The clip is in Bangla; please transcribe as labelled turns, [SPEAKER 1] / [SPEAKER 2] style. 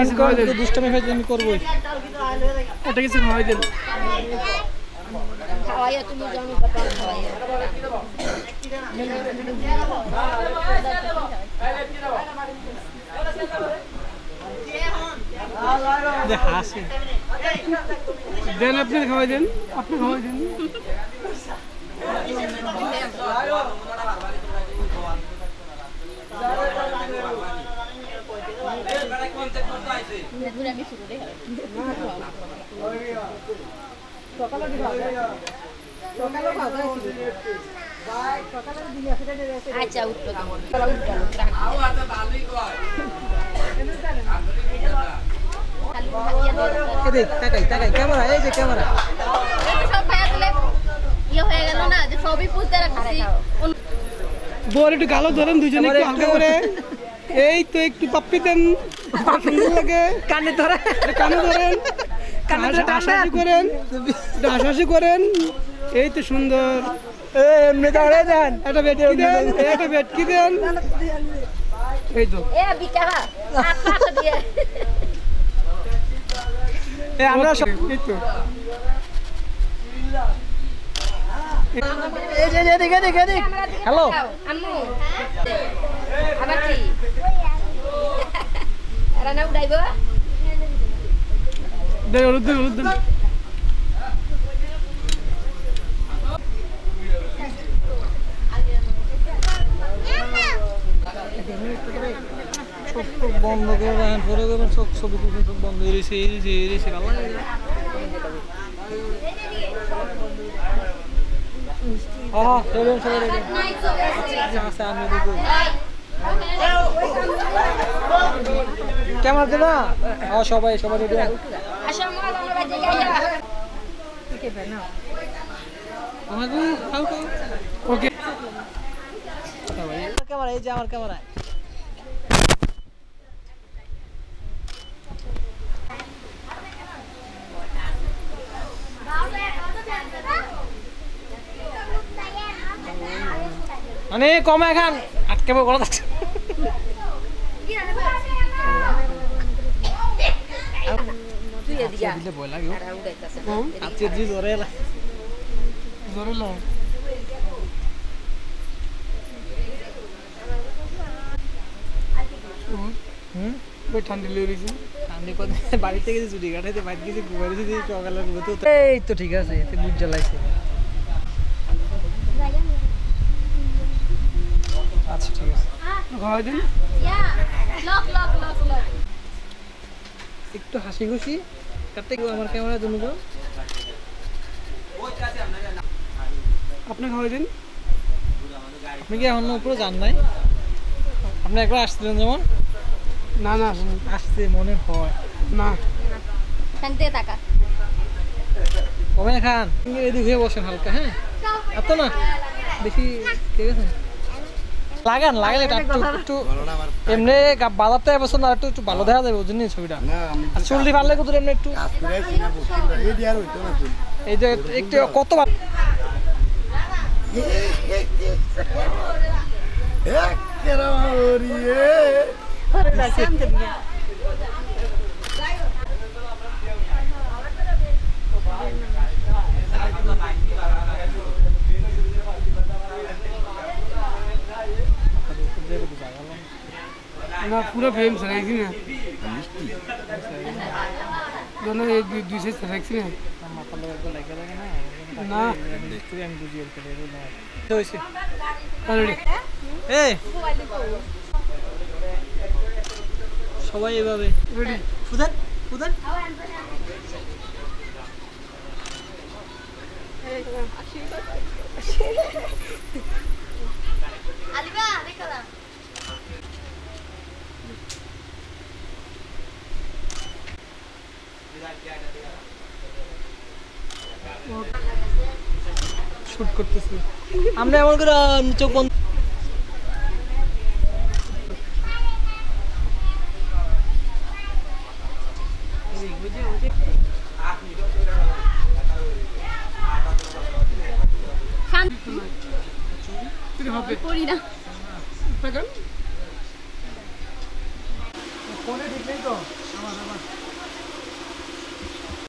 [SPEAKER 1] কিছু খাওয়াই দেন।
[SPEAKER 2] দুষ্টামি হয়ে আমি করবোই।
[SPEAKER 1] একটা কিছু খাওয়াই দেন।
[SPEAKER 3] খাওয়াইয়া তুমি জানো কত খাওয়াইয়া
[SPEAKER 2] হাসি
[SPEAKER 1] দেন, আপনি খাওয়াই দেন, আপনি খাওয়াই দেন।
[SPEAKER 3] আচ্ছা উঠলো
[SPEAKER 2] ক্যামেরা, এই যে ক্যামেরা
[SPEAKER 3] সব ভাইয়া তুলে ইয়ে হয়ে গেল না যে সবই পুষতে রাখছি
[SPEAKER 1] বল একটু গালো ধরেন দুজনে একটু হালকা করে। এই তো একটু পাপ্পি দেন, সুন্দর লাগে।
[SPEAKER 2] কানে ধরে
[SPEAKER 1] কানে ধরেন, হাসাহাসি করেন, হাসাহাসি করেন। এই তো সুন্দর।
[SPEAKER 2] এমনি দাঁড়ে দেন,
[SPEAKER 1] একটা বেটকি দেন, একটা বেটকি দেন। এই তো
[SPEAKER 3] এ বিকা আচ্ছা দিয়ে
[SPEAKER 2] আমরা সব
[SPEAKER 1] এই তো
[SPEAKER 2] এই যে এদিকে এদিকে এদিক। হ্যালো
[SPEAKER 3] আম্মু আবার কি রানা উড়াইবো
[SPEAKER 1] দেন, হলুদ দেন, হলুদ দেন।
[SPEAKER 2] বন্ধ করে রাখেন, পরে করবেন সব ছবি টবি সব বন্ধ হয়ে রয়েছে। এই রয়েছে ভালো লাগে। হ্যাঁ চলুন সবাই রেডি। আচ্ছা আমি দেখব ক্যামেরা দে না। হ্যাঁ সবাই রেডি।
[SPEAKER 3] আসো মাল আমরা বাজে যাইয়া
[SPEAKER 2] আমাকে খাও খাও।
[SPEAKER 1] ওকে
[SPEAKER 2] ক্যামেরা, এই যে আমার ক্যামেরা। মানে কমে খান, আটকে গলা যাচ্ছে।
[SPEAKER 3] তুই এদিকে
[SPEAKER 2] দিলে ভয় লাগে।
[SPEAKER 3] আর উড়াইতাছে
[SPEAKER 2] আজকে জি জোরে এলা
[SPEAKER 1] ধরে নাও। ওই ঠান্ডা লেগে রয়েছে।
[SPEAKER 2] ঠান্ডি কথা বাড়ি থেকে চুরি কাটাইতে বাইরে গেছে ঘুমাইছে দিয়ে সকালে এই তো ঠিক আছে, এতে বুঝ জ্বালাইছে। আচ্ছা ঠিক আছে,
[SPEAKER 1] খাওয়াই দেন।
[SPEAKER 3] লক লক লক লক
[SPEAKER 2] একটু হাসি খুশি কাটতে গেল আমার ক্যামেরা জন্য।
[SPEAKER 1] আপনি খাওয়াই দেন।
[SPEAKER 2] আপনি কি এখন উপরে যান নাই? আপনি একবার আসছিলেন যেমন?
[SPEAKER 1] না না
[SPEAKER 2] আসতে মনে হয়
[SPEAKER 1] না।
[SPEAKER 3] শান্তি টাকা
[SPEAKER 2] কমে খান, এদিক হয়ে বসেন হালকা। হ্যাঁ এত না বেশি, ঠিক আছে লাগান লাগালে একটু এমনি বাজারটা এবছর না একটু ভালো দেখা যাবে ওই জন্য ছবিটা। আর চুলটি পারলে কত এমনি একটু এই যে একটু কত
[SPEAKER 1] না পুরো ফ্রেম ছাড়াইছি না, এই দুই সাইজ ছাড়াইছি না। না
[SPEAKER 2] সবাই এভাবে
[SPEAKER 1] রেডি।
[SPEAKER 2] ফুদান ফুদান
[SPEAKER 3] আলিবা দেখলা
[SPEAKER 1] শুট করতেছি
[SPEAKER 2] আমরা এমন করে চোখ বন্ধ।
[SPEAKER 1] হবে
[SPEAKER 3] করি না
[SPEAKER 1] দেখেন
[SPEAKER 2] ফোনে ঠিক নেই তো আমার